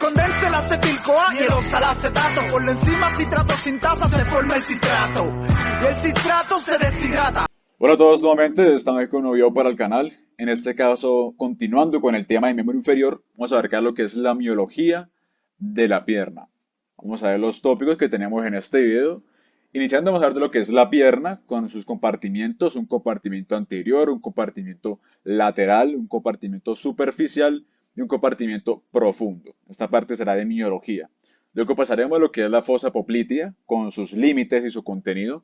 condensa el acetil-CoA y el oxalacetato. Por la enzima citrato sintasa se forma el citrato. Y el citrato se deshidrata. Hola a todos nuevamente, estamos aquí con un nuevo video para el canal. En este caso, continuando con el tema de miembro inferior, vamos a abarcar lo que es la miología de la pierna. Vamos a ver los tópicos que tenemos en este video. Iniciando vamos a hablar de lo que es la pierna con sus compartimientos, un compartimento anterior, un compartimento lateral, un compartimento superficial y un compartimento profundo. Esta parte será de miología. Luego pasaremos a lo que es la fosa poplitea con sus límites y su contenido.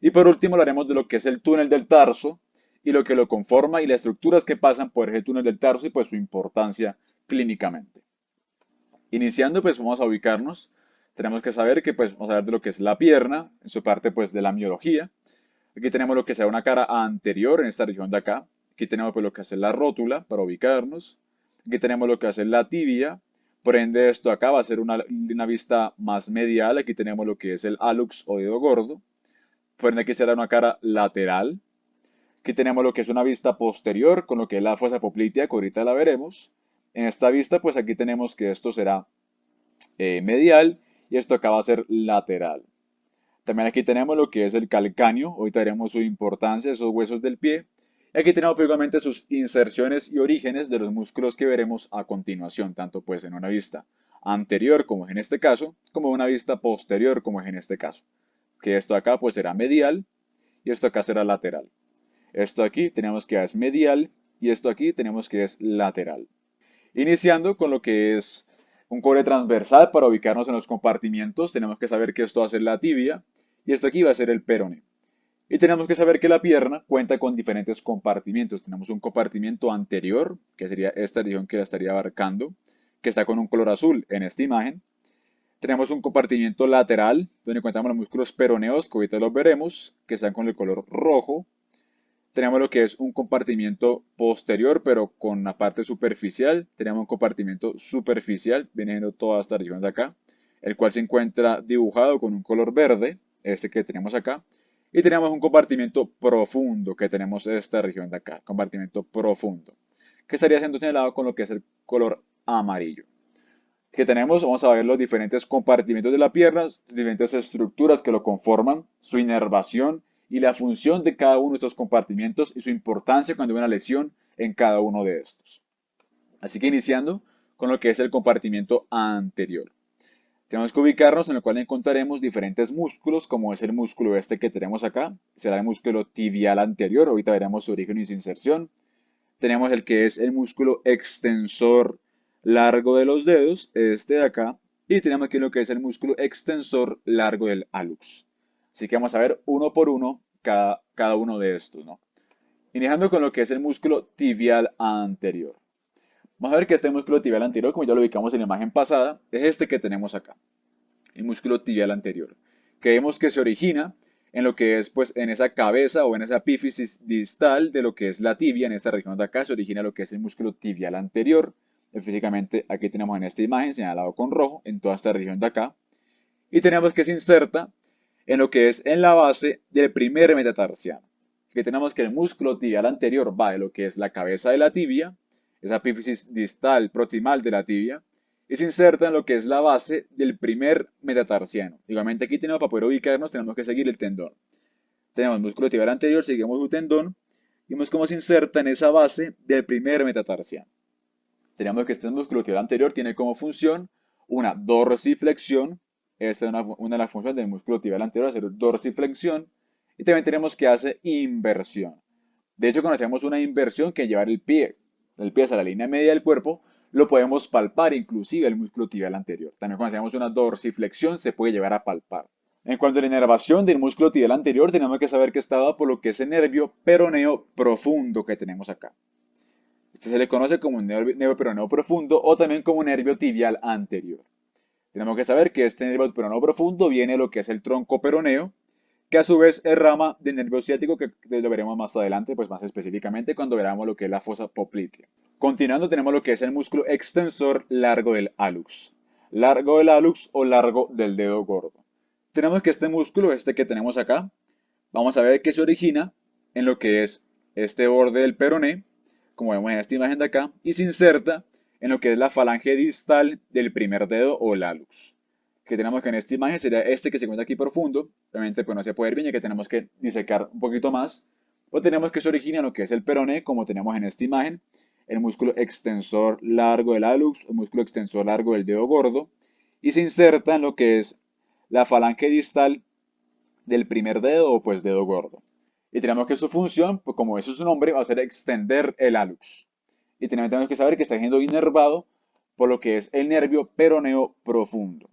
Y por último hablaremos de lo que es el túnel del tarso y lo que lo conforma y las estructuras que pasan por ese túnel del tarso y pues su importancia clínicamente. Iniciando pues vamos a ubicarnos. Tenemos que saber que pues vamos a ver de lo que es la pierna, en su parte pues de la miología. Aquí tenemos lo que será una cara anterior en esta región de acá. Aquí tenemos pues lo que es la rótula para ubicarnos. Aquí tenemos lo que es la tibia. Por ende esto acá va a ser una vista más medial. Aquí tenemos lo que es el hallux o dedo gordo. Por ende aquí será una cara lateral. Aquí tenemos lo que es una vista posterior con lo que es la fosa poplitea, que ahorita la veremos. En esta vista, pues aquí tenemos que esto será medial y esto acá va a ser lateral. También aquí tenemos lo que es el calcáneo, ahorita veremos su importancia, esos huesos del pie. Y aquí tenemos previamente sus inserciones y orígenes de los músculos que veremos a continuación, tanto pues en una vista anterior como es en este caso, como una vista posterior como es en este caso. Que esto acá pues será medial y esto acá será lateral. Esto aquí tenemos que es medial y esto aquí tenemos que es lateral. Iniciando con lo que es un core transversal para ubicarnos en los compartimientos, tenemos que saber que esto va a ser la tibia y esto aquí va a ser el peroné. Y tenemos que saber que la pierna cuenta con diferentes compartimientos. Tenemos un compartimiento anterior, que sería esta región que la estaría abarcando, que está con un color azul en esta imagen. Tenemos un compartimiento lateral, donde encontramos los músculos peroneos, que ahorita los veremos, que están con el color rojo. Tenemos lo que es un compartimiento posterior, pero con la parte superficial. Tenemos un compartimiento superficial, viene siendo toda esta región de acá, el cual se encuentra dibujado con un color verde, este que tenemos acá. Y tenemos un compartimiento profundo, que tenemos esta región de acá, compartimiento profundo, que estaría siendo señalado con lo que es el color amarillo. Que tenemos, vamos a ver los diferentes compartimientos de la pierna, diferentes estructuras que lo conforman, su inervación y la función de cada uno de estos compartimientos y su importancia cuando hay una lesión en cada uno de estos. Así que iniciando con lo que es el compartimiento anterior. Tenemos que ubicarnos en el cual encontraremos diferentes músculos, como es el músculo este que tenemos acá, será el músculo tibial anterior, ahorita veremos su origen y su inserción. Tenemos el que es el músculo extensor largo de los dedos, este de acá, y tenemos aquí lo que es el músculo extensor largo del hallux. Así que vamos a ver uno por uno cada uno de estos, ¿no? Iniciando con lo que es el músculo tibial anterior. Vamos a ver que este músculo tibial anterior, como ya lo ubicamos en la imagen pasada, es este que tenemos acá, el músculo tibial anterior. Creemos que se origina en lo que es, pues, en esa cabeza o en esa epífisis distal de lo que es la tibia, en esta región de acá, se origina lo que es el músculo tibial anterior. Físicamente, aquí tenemos en esta imagen señalado con rojo, en toda esta región de acá. Y tenemos que se inserta en lo que es en la base del primer metatarsiano. Que tenemos que el músculo tibial anterior va de lo que es la cabeza de la tibia, esa epífisis distal proximal de la tibia, y se inserta en lo que es la base del primer metatarsiano. Igualmente aquí tenemos, para poder ubicarnos, tenemos que seguir el tendón. Tenemos el músculo tibial anterior, seguimos su tendón, y vemos cómo se inserta en esa base del primer metatarsiano. Tenemos que este músculo tibial anterior tiene como función una dorsiflexión. Esta es una de las funciones del músculo tibial anterior, hacer dorsiflexión. Y también tenemos que hacer inversión. De hecho, cuando hacemos una inversión, que llevar el pie hacia la línea media del cuerpo, lo podemos palpar, inclusive el músculo tibial anterior. También cuando hacemos una dorsiflexión, se puede llevar a palpar. En cuanto a la inervación del músculo tibial anterior, tenemos que saber que está dado por lo que es el nervio peroneo profundo que tenemos acá. Este se le conoce como un nervio peroneo profundo o también como nervio tibial anterior. Tenemos que saber que este nervio peroneo profundo viene de lo que es el tronco peroneo, que a su vez es rama del nervio ciático, que lo veremos más adelante, pues más específicamente cuando veamos lo que es la fosa poplitea. Continuando tenemos lo que es el músculo extensor largo del hallux. Largo del hallux o largo del dedo gordo. Tenemos que este músculo, este que tenemos acá, vamos a ver que se origina en lo que es este borde del peroné, como vemos en esta imagen de acá, y se inserta en lo que es la falange distal del primer dedo o el hallux. Que tenemos que en esta imagen sería este que se encuentra aquí profundo. Obviamente pues no se puede ver bien ya que tenemos que disecar un poquito más. O tenemos que se origina en lo que es el peroné, como tenemos en esta imagen, el músculo extensor largo del hallux, el músculo extensor largo del dedo gordo, y se inserta en lo que es la falange distal del primer dedo o pues dedo gordo. Y tenemos que su función, pues como eso es su nombre, va a ser extender el hallux. Y también tenemos que saber que está siendo inervado por lo que es el nervio peroneo profundo.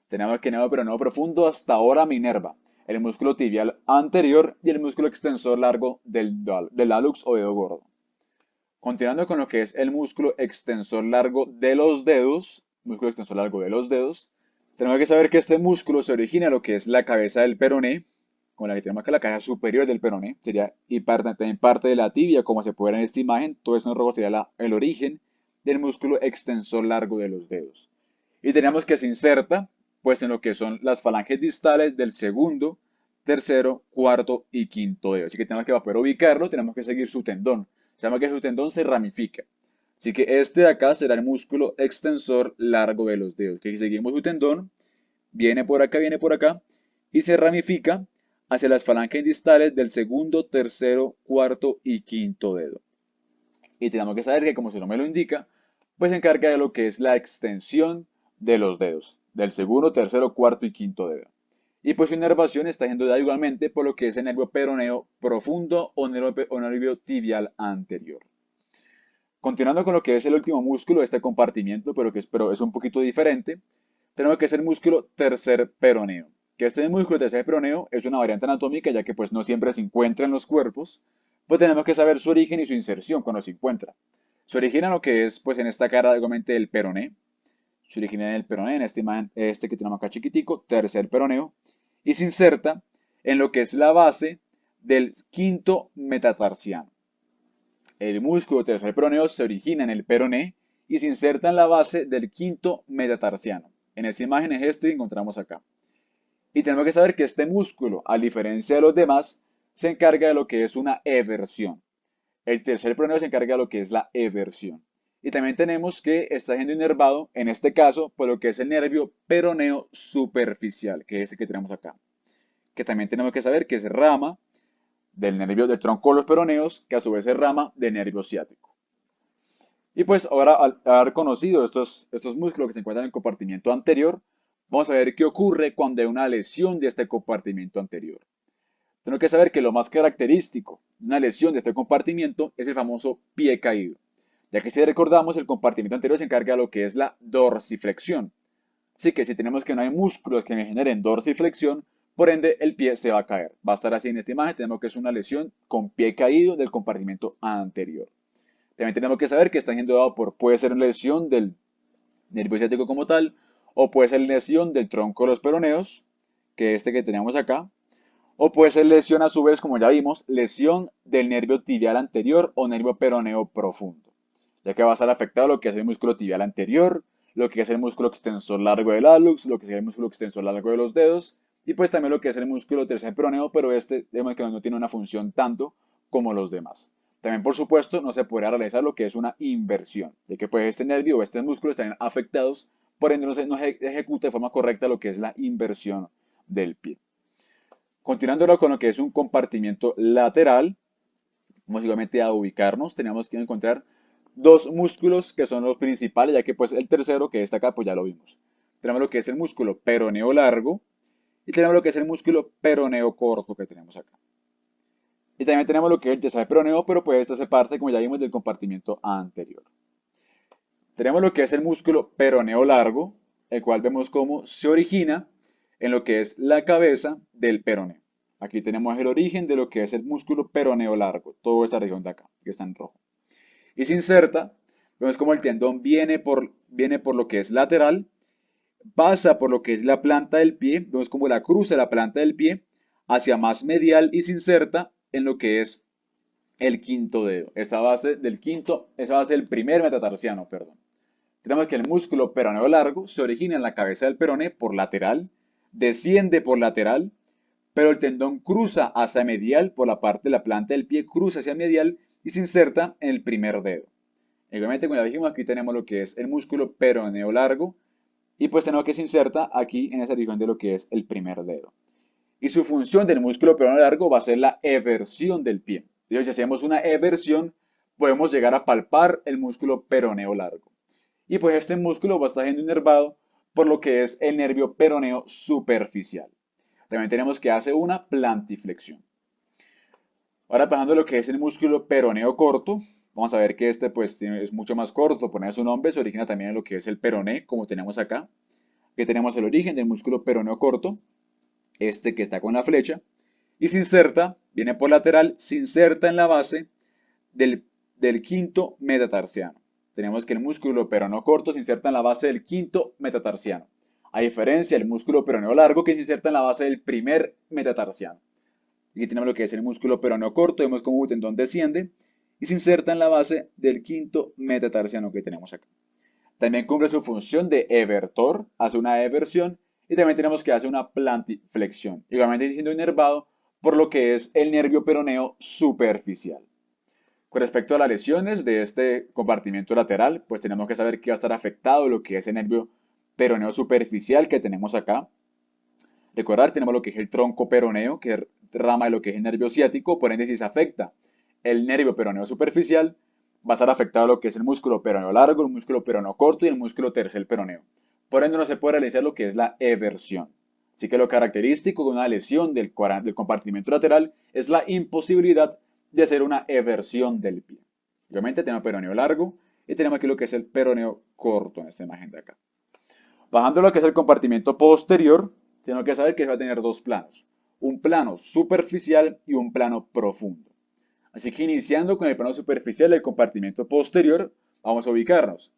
Tenemos que el nervio peroneo profundo hasta ahora me inerva el músculo tibial anterior y el músculo extensor largo del hallux o dedo gordo. Continuando con lo que es el músculo extensor largo de los dedos, tenemos que saber que este músculo se origina en lo que es la cabeza del peroné, con la que tenemos acá la cabeza superior del peroné, sería y también parte de la tibia, como se puede ver en esta imagen, todo eso en rojo sería el origen del músculo extensor largo de los dedos. Y tenemos que se inserta, pues en lo que son las falanges distales del segundo, tercero, cuarto y quinto dedo. Así que tenemos que para poder ubicarlo, tenemos que seguir su tendón. Sabemos que su tendón se ramifica. Así que este de acá será el músculo extensor largo de los dedos. Que si seguimos su tendón, viene por acá y se ramifica hacia las falanges distales del segundo, tercero, cuarto y quinto dedo. Y tenemos que saber que, como su nombre lo indica, pues se encarga de lo que es la extensión de los dedos, del segundo, tercero, cuarto y quinto dedo. Y pues su inervación está siendo dada igualmente por lo que es el nervio peroneo profundo o nervio tibial anterior. Continuando con lo que es el último músculo de este compartimiento, pero es un poquito diferente, tenemos que es el músculo tercer peroneo. Que este músculo tercer peroneo es una variante anatómica, ya que pues no siempre se encuentra en los cuerpos, pues tenemos que saber su origen y su inserción cuando se encuentra. Se origina en lo que es, pues en esta cara, igualmente el peroné. Se origina en el peroné, en esta imagen, este que tenemos acá chiquitico, tercer peroneo, y se inserta en lo que es la base del quinto metatarsiano. El músculo tercer peroneo se origina en el peroné y se inserta en la base del quinto metatarsiano. En esta imagen es este que encontramos acá. Y tenemos que saber que este músculo, a diferencia de los demás, se encarga de lo que es una eversión. El tercer peroneo se encarga de lo que es la eversión. Y también tenemos que está siendo inervado, en este caso, por lo que es el nervio peroneo superficial, que es el que tenemos acá. Que también tenemos que saber que es rama del nervio del tronco de los peroneos, que a su vez es rama del nervio ciático. Y pues ahora, al haber conocido estos músculos que se encuentran en el compartimiento anterior, vamos a ver qué ocurre cuando hay una lesión de este compartimiento anterior. Tenemos que saber que lo más característico de una lesión de este compartimiento es el famoso pie caído, ya que si recordamos el compartimiento anterior se encarga de lo que es la dorsiflexión. Así que si tenemos que no hay músculos que me generen dorsiflexión, por ende el pie se va a caer. Va a estar así en esta imagen, tenemos que es una lesión con pie caído del compartimiento anterior. También tenemos que saber que está siendo dado puede ser una lesión del nervio ciático como tal, o puede ser lesión del tronco de los peroneos, que es este que tenemos acá, o puede ser lesión a su vez, como ya vimos, lesión del nervio tibial anterior o nervio peroneo profundo, ya que va a estar afectado lo que es el músculo tibial anterior, lo que es el músculo extensor largo del hallux, lo que es el músculo extensor largo de los dedos, y pues también lo que es el músculo tercer peroneo, pero este vemos que no tiene una función tanto como los demás. También, por supuesto, no se podrá realizar lo que es una inversión, de que pues este nervio o este músculo están afectados, por ende no se ejecuta de forma correcta lo que es la inversión del pie. Continuando con lo que es un compartimiento lateral, básicamente a ubicarnos, tenemos que encontrar dos músculos que son los principales, ya que pues el tercero que está acá pues ya lo vimos. Tenemos lo que es el músculo peroneo largo y tenemos lo que es el músculo peroneo corto que tenemos acá. Y también tenemos lo que es el tercer peroneo, pero pues esta se parte, como ya vimos, del compartimiento anterior. Tenemos lo que es el músculo peroneo largo, el cual vemos cómo se origina en lo que es la cabeza del peroneo. Aquí tenemos el origen de lo que es el músculo peroneo largo, toda esta región de acá, que está en rojo. Y se inserta, vemos como el tendón viene por lo que es lateral, pasa por lo que es la planta del pie, vemos como la cruza la planta del pie hacia más medial y se inserta en lo que es el quinto dedo, esa base del primer metatarsiano, perdón. Tenemos que el músculo peroneo largo se origina en la cabeza del peroné por lateral, desciende por lateral, pero el tendón cruza hacia medial por la parte de la planta del pie, cruza hacia medial y se inserta en el primer dedo. Igualmente, como ya dijimos, aquí tenemos lo que es el músculo peroneo largo y pues tenemos que se inserta aquí en esa región de lo que es el primer dedo. Y su función del músculo peroneo largo va a ser la eversión del pie. Entonces, si hacemos una eversión, podemos llegar a palpar el músculo peroneo largo. Y pues este músculo va a estar siendo inervado por lo que es el nervio peroneo superficial. También tenemos que hace una plantiflexión. Ahora pasando a lo que es el músculo peroneo corto, vamos a ver que este pues es mucho más corto, poner su nombre, se origina también en lo que es el peroné, como tenemos acá. Aquí tenemos el origen del músculo peroneo corto, este que está con la flecha, y se inserta, viene por lateral, se inserta en la base del, del quinto metatarsiano. Tenemos que el músculo peroneo corto se inserta en la base del quinto metatarsiano, a diferencia del músculo peroneo largo que se inserta en la base del primer metatarsiano. Aquí tenemos lo que es el músculo peroneo corto, vemos cómo el tendón desciende y se inserta en la base del quinto metatarsiano que tenemos acá. También cumple su función de evertor, hace una eversión y también tenemos que hacer una plantiflexión, igualmente siendo inervado por lo que es el nervio peroneo superficial. Con respecto a las lesiones de este compartimiento lateral, pues tenemos que saber que va a estar afectado lo que es el nervio peroneo superficial que tenemos acá. Recordar, tenemos lo que es el tronco peroneo, que es rama de lo que es el nervio ciático, por ende si se afecta el nervio peroneo superficial, va a estar afectado lo que es el músculo peroneo largo, el músculo peroneo corto y el músculo tercer peroneo. Por ende no se puede realizar lo que es la eversión. Así que lo característico de una lesión del compartimento lateral es la imposibilidad de hacer una eversión del pie. Obviamente tenemos peroneo largo y tenemos aquí lo que es el peroneo corto en esta imagen de acá. Bajando lo que es el compartimento posterior, tenemos que saber que va a tener dos planos, un plano superficial y un plano profundo. Así que iniciando con el plano superficial del compartimento posterior, vamos a ubicarnos.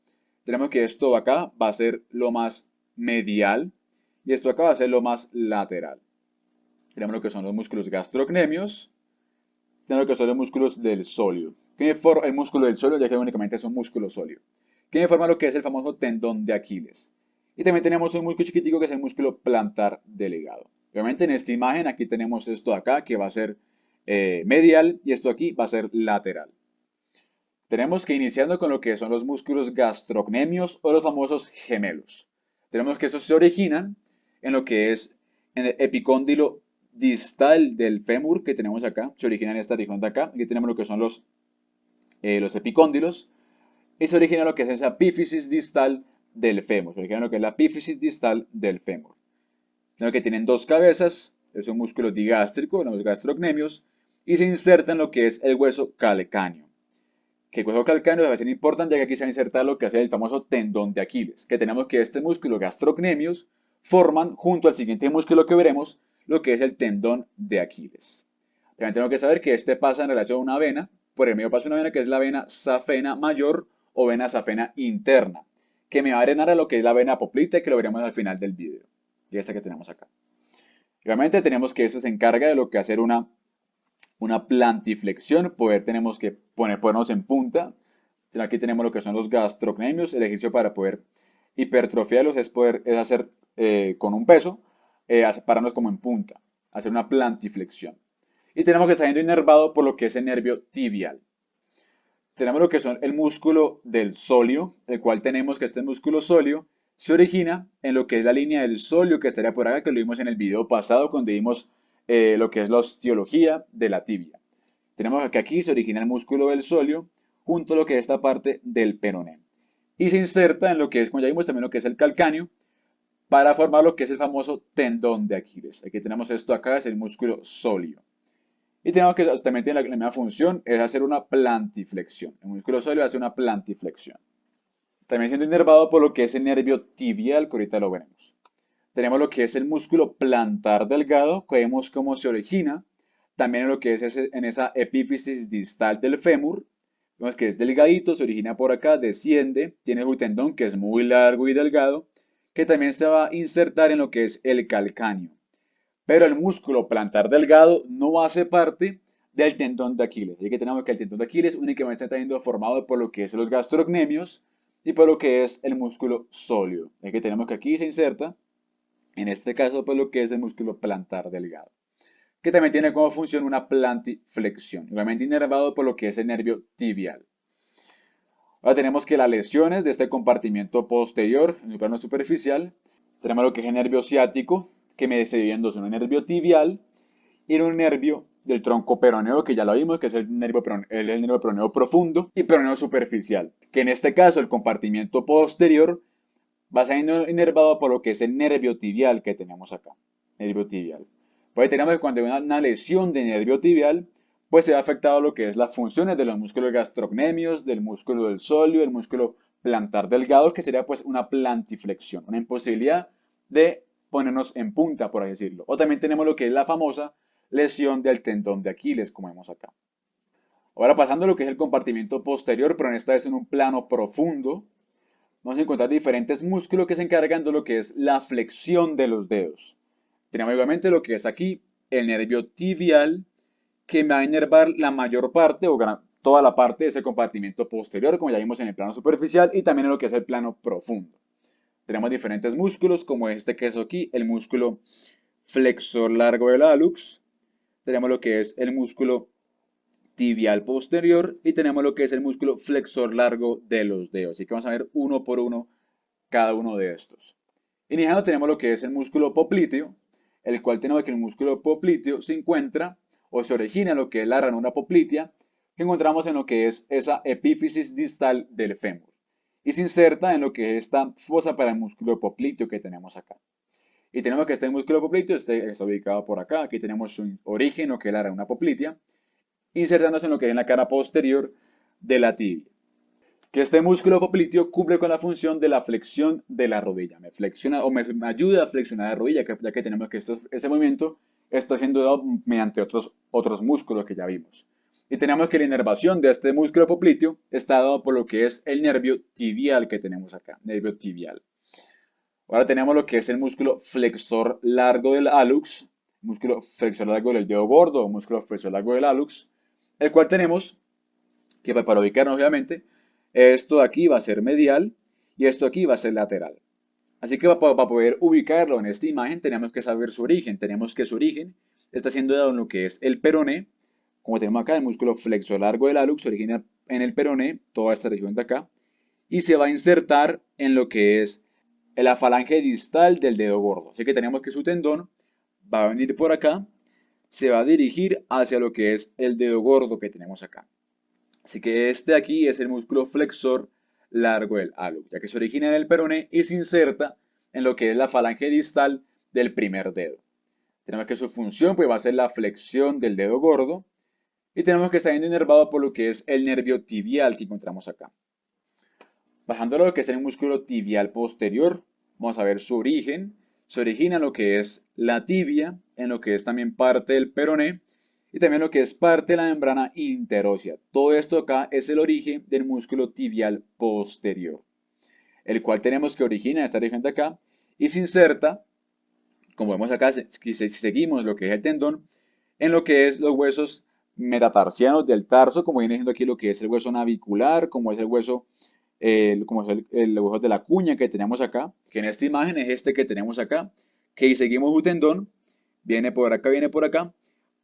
Tenemos que esto acá va a ser lo más medial y esto acá va a ser lo más lateral. Tenemos lo que son los músculos gastrocnemios, tenemos lo que son los músculos del sóleo. ¿Qué forma el músculo del sóleo? Ya que únicamente es un músculo sólido. ¿Qué forma lo que es el famoso tendón de Aquiles? Y también tenemos un músculo chiquitico que es el músculo plantar delegado. Obviamente en esta imagen aquí tenemos esto acá que va a ser medial y esto aquí va a ser lateral. Tenemos que iniciando con lo que son los músculos gastrocnemios o los famosos gemelos. Tenemos que estos se originan en lo que es en el epicóndilo distal del fémur que tenemos acá. Se origina en esta región de acá. Aquí tenemos lo que son los epicóndilos. Y se origina lo que es esa epífisis distal del fémur. Se origina lo que es la epífisis distal del fémur. Tenemos que tienen dos cabezas. Es un músculo digástrico, los gastrocnemios. Y se inserta en lo que es el hueso calcáneo. Que el hueso calcáneo va a ser importante ya que aquí se va a insertar lo que hace el famoso tendón de Aquiles, que tenemos que este músculo gastrocnemios forman junto al siguiente músculo que veremos lo que es el tendón de Aquiles. También tenemos que saber que este pasa en relación a una vena, por el medio pasa una vena que es la vena safena mayor o vena safena interna, que me va a drenar a lo que es la vena poplita que lo veremos al final del video. Y esta que tenemos acá. Obviamente tenemos que este se encarga de lo que hacer una plantiflexión, tenemos que ponernos en punta. Aquí tenemos lo que son los gastrocnemios, el ejercicio para poder hipertrofiarlos es hacer con un peso, pararnos como en punta, hacer una plantiflexión. Y tenemos que estar siendo inervado por lo que es el nervio tibial. Tenemos lo que son el músculo del sóleo, el cual tenemos que este músculo sóleo se origina en lo que es la línea del sóleo que estaría por acá, que lo vimos en el video pasado cuando vimos lo que es la osteología de la tibia. Tenemos que aquí se origina el músculo del sóleo junto a lo que es esta parte del peroné. Y se inserta en lo que es, como ya vimos, también lo que es el calcáneo para formar lo que es el famoso tendón de Aquiles. Aquí tenemos esto acá, es el músculo sóleo. Y tenemos que también tiene la misma función, es hacer una plantiflexión. El músculo sóleo hace una plantiflexión. También siendo inervado por lo que es el nervio tibial, que ahorita lo veremos. Tenemos lo que es el músculo plantar delgado, que vemos cómo se origina. También en lo que es en esa epífisis distal del fémur. Vemos que es delgadito, se origina por acá, desciende, tiene un tendón que es muy largo y delgado, que también se va a insertar en lo que es el calcáneo. Pero el músculo plantar delgado no hace parte del tendón de Aquiles. Así que tenemos que el tendón de Aquiles únicamente está siendo formado por lo que es los gastrocnemios y por lo que es el músculo sólido. Así que tenemos que aquí se inserta, en este caso, por lo que es el músculo plantar delgado, que también tiene como función una plantiflexión, igualmente inervado por lo que es el nervio tibial. Ahora tenemos que las lesiones de este compartimiento posterior, en el plano superficial, tenemos lo que es el nervio ciático, que me se divide en dos, un nervio tibial y un nervio del tronco peroneo, que ya lo vimos, que es el nervio peroneo profundo y peroneo superficial, que en este caso el compartimiento posterior va a ser inervado por lo que es el nervio tibial que tenemos acá, nervio tibial. Pues tenemos que cuando hay una lesión de nervio tibial, pues se ha afectado lo que es las funciones de los músculos gastrocnemios, del músculo del sóleo, del músculo plantar delgado, que sería pues una plantiflexión, una imposibilidad de ponernos en punta, por así decirlo. O también tenemos lo que es la famosa lesión del tendón de Aquiles, como vemos acá. Ahora pasando a lo que es el compartimiento posterior, pero en esta vez en un plano profundo, vamos a encontrar diferentes músculos que se encargan de lo que es la flexión de los dedos. Tenemos igualmente lo que es aquí el nervio tibial, que me va a inervar la mayor parte o toda la parte de ese compartimiento posterior, como ya vimos en el plano superficial y también en lo que es el plano profundo. Tenemos diferentes músculos, como este que es aquí, el músculo flexor largo del hallux. Tenemos lo que es el músculo tibial posterior y tenemos lo que es el músculo flexor largo de los dedos. Así que vamos a ver uno por uno cada uno de estos. Iniciando tenemos lo que es el músculo popliteo, el cual tenemos que el músculo popliteo se encuentra o se origina en lo que es la ranura poplitea, que encontramos en lo que es esa epífisis distal del fémur. Y se inserta en lo que es esta fosa para el músculo popliteo que tenemos acá. Y tenemos que este músculo popliteo está ubicado por acá. Aquí tenemos su origen, lo que es la ranura poplitea, insertándose en lo que es en la cara posterior de la tibia. Que este músculo popliteo cumple con la función de la flexión de la rodilla. Me flexiona o me ayuda a flexionar la rodilla, ya que tenemos que este movimiento está siendo dado mediante otros músculos que ya vimos. Y tenemos que la inervación de este músculo popliteo está dado por lo que es el nervio tibial que tenemos acá, nervio tibial. Ahora tenemos lo que es el músculo flexor largo del hallux, músculo flexor largo del dedo gordo o músculo flexor largo del hallux, el cual tenemos que para ubicarnos obviamente, esto de aquí va a ser medial y esto aquí va a ser lateral. Así que para poder ubicarlo en esta imagen tenemos que saber su origen. Tenemos que su origen está siendo dado en lo que es el peroné, como tenemos acá el músculo flexor largo del hallux, se origina en el peroné, toda esta región de acá, y se va a insertar en lo que es la falange distal del dedo gordo. Así que tenemos que su tendón va a venir por acá, se va a dirigir hacia lo que es el dedo gordo que tenemos acá. Así que este de aquí es el músculo flexor largo del hallux, ya que se origina en el peroné y se inserta en lo que es la falange distal del primer dedo. Tenemos que su función pues va a ser la flexión del dedo gordo y tenemos que estar inervado por lo que es el nervio tibial que encontramos acá. Bajando a lo que es el músculo tibial posterior, vamos a ver su origen. Se origina en lo que es la tibia, en lo que es también parte del peroné y también lo que es parte de la membrana interósea. Todo esto acá es el origen del músculo tibial posterior, el cual tenemos que origina en esta región de acá y se inserta, como vemos acá, si seguimos lo que es el tendón, en lo que es los huesos metatarsianos del tarso, como viene siendo aquí lo que es el hueso navicular, como es el hueso como es el hueso de la cuña que tenemos acá, que en esta imagen es este que tenemos acá, que y seguimos un tendón, viene por acá,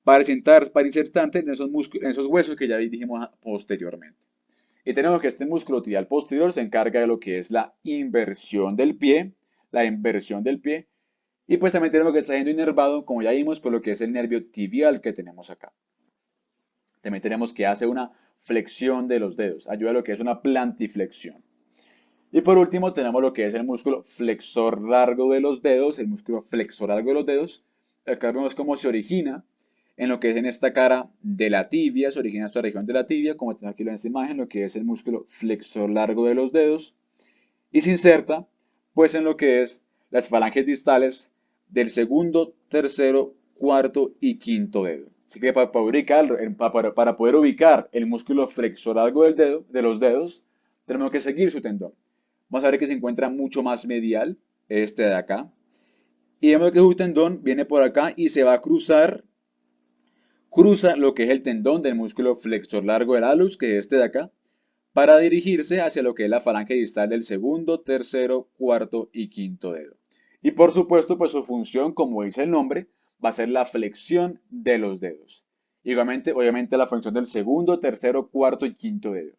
para insertarse en esos huesos que ya dijimos posteriormente. Y tenemos que este músculo tibial posterior se encarga de lo que es la inversión del pie, y pues también tenemos que estar siendo inervado, como ya vimos, por lo que es el nervio tibial que tenemos acá. También tenemos que hace una flexión de los dedos, ayuda a lo que es una plantiflexión. Y por último tenemos lo que es el músculo flexor largo de los dedos, el músculo flexor largo de los dedos. Acá vemos cómo se origina en lo que es en esta cara de la tibia, se origina en esta región de la tibia, como tenemos aquí en esta imagen, lo que es el músculo flexor largo de los dedos. Y se inserta pues en lo que es las falanges distales del segundo, tercero, cuarto y quinto dedo. Así que para poder ubicar el músculo flexor largo del dedo, de los dedos, tenemos que seguir su tendón. Vamos a ver que se encuentra mucho más medial, este de acá. Y vemos que su tendón viene por acá y se va a cruza lo que es el tendón del músculo flexor largo del hallux, que es este de acá, para dirigirse hacia lo que es la falange distal del segundo, tercero, cuarto y quinto dedo. Y por supuesto, pues su función, como dice el nombre, va a ser la flexión de los dedos. Igualmente, obviamente, la función del segundo, tercero, cuarto y quinto dedo.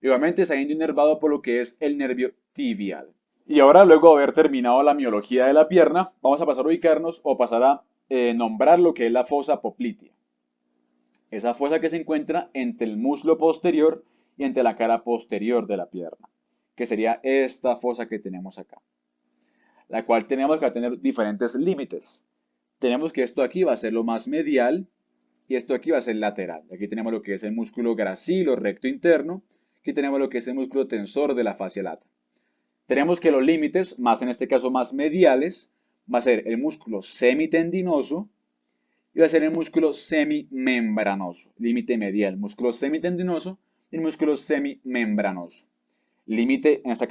Igualmente está siendo inervado por lo que es el nervio tibial. Y ahora, luego de haber terminado la miología de la pierna, vamos a pasar a ubicarnos o pasar a nombrar lo que es la fosa poplitea. Esa fosa que se encuentra entre el muslo posterior y entre la cara posterior de la pierna, que sería esta fosa que tenemos acá, la cual tenemos que tener diferentes límites. Tenemos que esto aquí va a ser lo más medial y esto aquí va a ser lateral. Aquí tenemos lo que es el músculo gracilo recto interno, aquí tenemos lo que es el músculo tensor de la fascia lata. Tenemos que los límites, más en este caso más mediales, va a ser el músculo semitendinoso y va a ser el músculo semimembranoso. Límite medial, músculo semitendinoso y el músculo semimembranoso. Límite, en este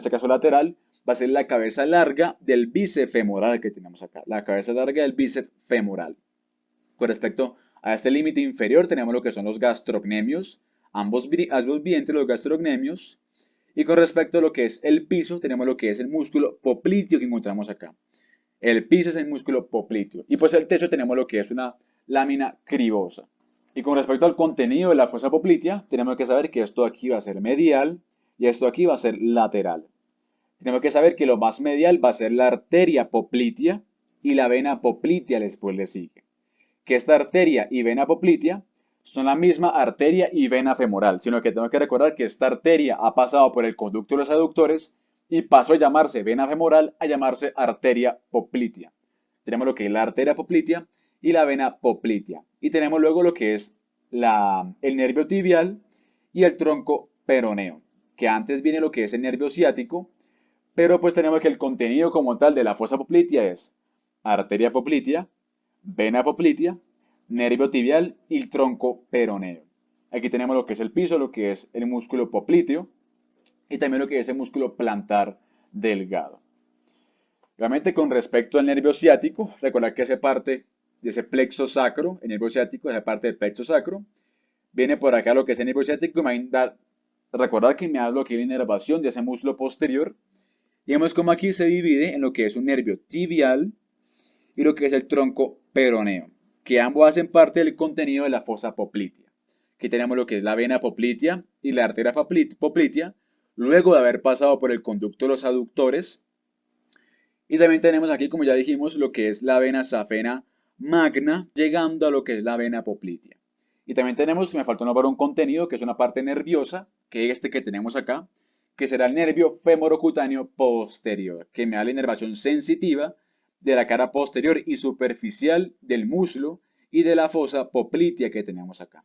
caso lateral, va a ser la cabeza larga del bíceps femoral que tenemos acá. La cabeza larga del bíceps femoral. Con respecto a este límite inferior tenemos lo que son los gastrocnemios, ambos vientres, los gastrocnemios. Y con respecto a lo que es el piso, tenemos lo que es el músculo popliteo que encontramos acá. El piso es el músculo popliteo. Y pues el techo tenemos lo que es una lámina cribosa. Y con respecto al contenido de la fosa poplitea, tenemos que saber que esto aquí va a ser medial y esto aquí va a ser lateral. Tenemos que saber que lo más medial va a ser la arteria poplitea y la vena poplitea después le sigue. Que esta arteria y vena poplitea son la misma arteria y vena femoral, sino que tenemos que recordar que esta arteria ha pasado por el conducto de los aductores y pasó a llamarse vena femoral a llamarse arteria poplitea. Tenemos lo que es la arteria poplitea y la vena poplitea. Y tenemos luego lo que es el nervio tibial y el tronco peroneo, que antes viene lo que es el nervio ciático, pero pues tenemos que el contenido como tal de la fosa poplitea es arteria poplitea, vena poplitea, nervio tibial y el tronco peroneo. Aquí tenemos lo que es el piso, lo que es el músculo popliteo y también lo que es el músculo plantar delgado. Realmente con respecto al nervio ciático, recordar que hace parte de ese plexo sacro, el nervio ciático hace parte del plexo sacro. Viene por acá lo que es el nervio ciático, recordar que me da lo que es la inervación de ese músculo posterior. Y vemos como aquí se divide en lo que es un nervio tibial y lo que es el tronco peroneo, que ambos hacen parte del contenido de la fosa poplitea. Aquí tenemos lo que es la vena poplitea y la arteria poplitea, luego de haber pasado por el conducto de los aductores. Y también tenemos aquí, como ya dijimos, lo que es la vena safena magna, llegando a lo que es la vena poplitea. Y también tenemos, me faltó nombrar un contenido, que es una parte nerviosa, que es este que tenemos acá, que será el nervio femorocutáneo posterior, que me da la inervación sensitiva de la cara posterior y superficial del muslo y de la fosa poplitea que tenemos acá.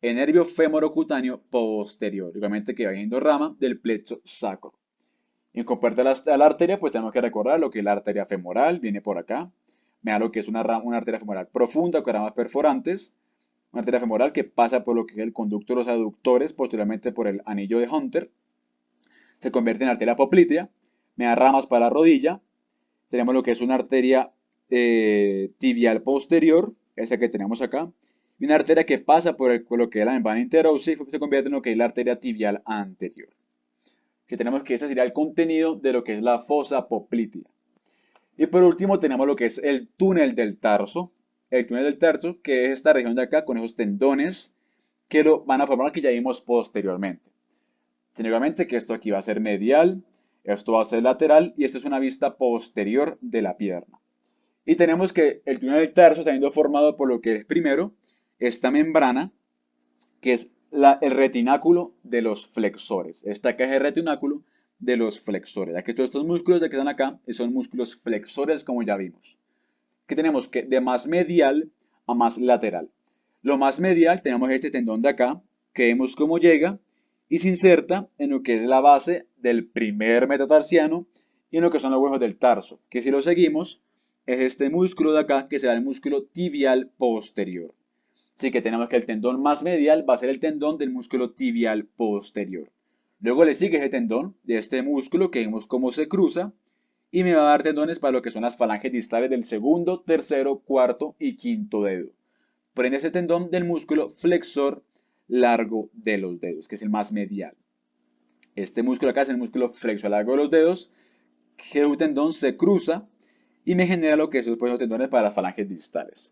El nervio femorocutáneo posterior, igualmente que va siendo rama del plexo sacro. Y en compartir a la arteria, pues tenemos que recordar lo que es la arteria femoral, viene por acá. Me da lo que es una arteria femoral profunda con ramas perforantes. Una arteria femoral que pasa por lo que es el conducto de los aductores, posteriormente por el anillo de Hunter. Se convierte en arteria poplitea. Me da ramas para la rodilla. Tenemos lo que es una arteria tibial posterior, esta que tenemos acá. Y una arteria que pasa por lo que es la membrana interósea y se convierte en lo que es la arteria tibial anterior. Que tenemos que este sería el contenido de lo que es la fosa poplitea. Y por último tenemos lo que es el túnel del tarso. El túnel del tarso, que es esta región de acá con esos tendones que lo van a formar que ya vimos posteriormente. Técnicamente que esto aquí va a ser medial, esto va a ser lateral y esta es una vista posterior de la pierna. Y tenemos que el túnel del tarso está siendo formado por lo que es primero esta membrana, que es el retináculo de los flexores. Esta acá es el retináculo de los flexores. Aquí todos estos músculos de que están acá son músculos flexores como ya vimos. Que tenemos que de más medial a más lateral. Lo más medial tenemos este tendón de acá, que vemos cómo llega y se inserta en lo que es la base del primer metatarsiano y en lo que son los huesos del tarso. Que si lo seguimos es este músculo de acá que será el músculo tibial posterior. Así que tenemos que el tendón más medial va a ser el tendón del músculo tibial posterior. Luego le sigue ese tendón de este músculo que vemos cómo se cruza y me va a dar tendones para lo que son las falanges distales del segundo, tercero, cuarto y quinto dedo. Por ende, ese tendón del músculo flexor largo de los dedos, que es el más medial. Este músculo acá es el músculo flexor largo de los dedos, que el tendón se cruza y me genera lo que es los tendones para las falanges distales.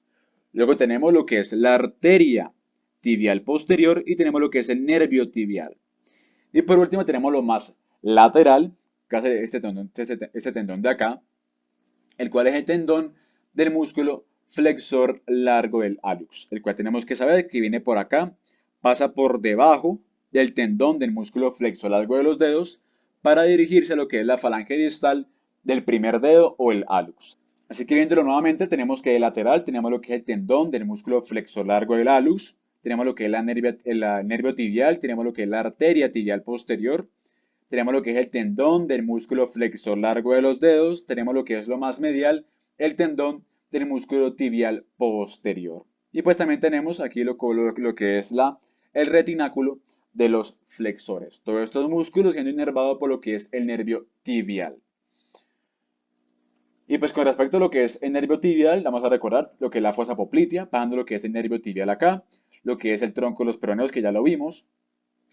Luego tenemos lo que es la arteria tibial posterior y tenemos lo que es el nervio tibial. Y por último tenemos lo más lateral, que hace este tendón de acá, el cual es el tendón del músculo flexor largo del hallux, el cual tenemos que saber que viene por acá, pasa por debajo del tendón del músculo flexor largo de los dedos para dirigirse a lo que es la falange distal del primer dedo o el hallux. Así que viéndolo nuevamente, tenemos que de lateral tenemos lo que es el tendón del músculo flexor largo del hallux, tenemos lo que es el nervio tibial, tenemos lo que es la arteria tibial posterior, tenemos lo que es el tendón del músculo flexor largo de los dedos, tenemos lo que es lo más medial, el tendón del músculo tibial posterior. Y pues también tenemos aquí lo que es el retináculo de los flexores. Todos estos músculos siendo inervados por lo que es el nervio tibial. Y pues con respecto a lo que es el nervio tibial, vamos a recordar lo que es la fosa poplitea, pasando lo que es el nervio tibial acá, lo que es el tronco de los peroneos, que ya lo vimos.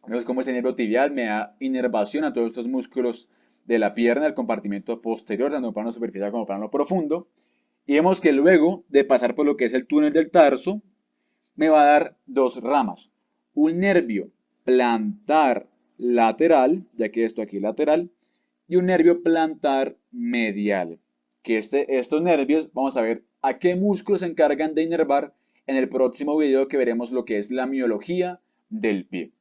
Vemos cómo este nervio tibial me da inervación a todos estos músculos de la pierna, el compartimento posterior, tanto plano superficial como plano profundo. Y vemos que luego de pasar por lo que es el túnel del tarso, me va a dar dos ramas. Un nervio plantar lateral, ya que esto aquí es lateral, y un nervio plantar medial. Que estos nervios, vamos a ver a qué músculos se encargan de inervar en el próximo video que veremos lo que es la miología del pie.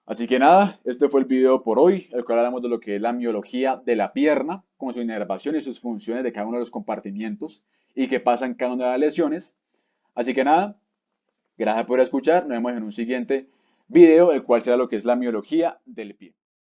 Así que nada, este fue el video por hoy, el cual hablamos de lo que es la miología de la pierna, con su inervación y sus funciones de cada uno de los compartimientos y qué pasa en cada una de las lesiones. Así que nada, gracias por escuchar, nos vemos en un siguiente video, el cual será lo que es la miología del pie.